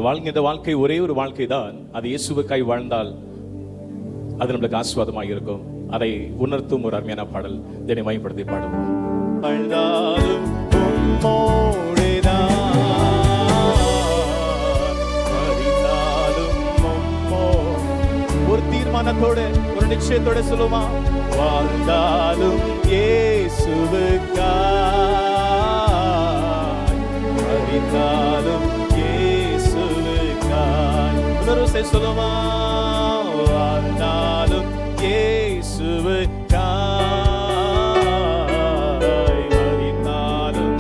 இந்த வாழ்க்கை ஒரே ஒரு வாழ்க்கை தான். அது இயேசுவுக்காய் வாழ்ந்தால் அது நம்மளுக்கு ஆசீர்வாதமாக இருக்கும். அதை உணர்த்தும் ஒரு அருமையான பாடல். இதனை மையப்படுத்தி பாடுவோம். வாழ்ந்தாலும் உம்மோடுதான், மரித்தாலும் உம்மோடு. ஒரு தீர்மானத்தோட ஒரு நிச்சயத்தோட சொல்லுமா, வாழ்ந்தாலும் இயேசுவுக்காய், மரித்தாலும் இயேசுவுக்காய். இன்னொரு சொல்லுமா, வாழ்ந்தாலும் இயேசுவுக்காய், மரித்தாலும்.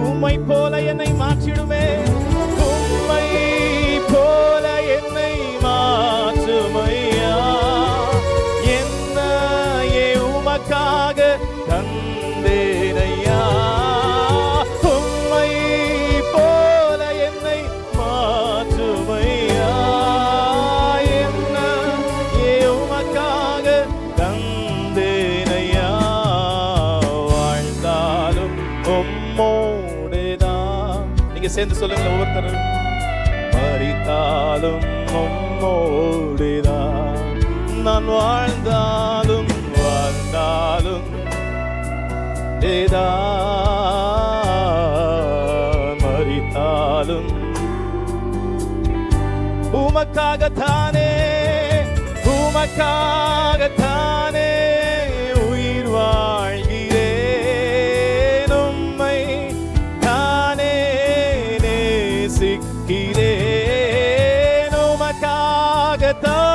உம்மை போல என்னை மாற்றிடுமே, உம்மை போல என்னை மாற்றுமையா, என்னையே உமக்காக தந்தேனையா. உம்மை போல என்னை மாற்றுமையா, என்னையே உமக்காக தந்தேனையா. வாழ்ந்தாலும் உம்மோடுதான். நீங்க சேர்ந்து சொல்லுங்க ஒவ்வொருத்தரும். மரித்தாலும் உம்மோடுதான், நான் வாழ்ந்தாலும் வாழ்ந்தாலும் மரித்தாலும் உமக்காகத்தானே, உமக்காகத்தானே உயிர் வாழ்கிறேன். உம்மை தானே நேசிக்கிறேன். உமக்காகத்தான்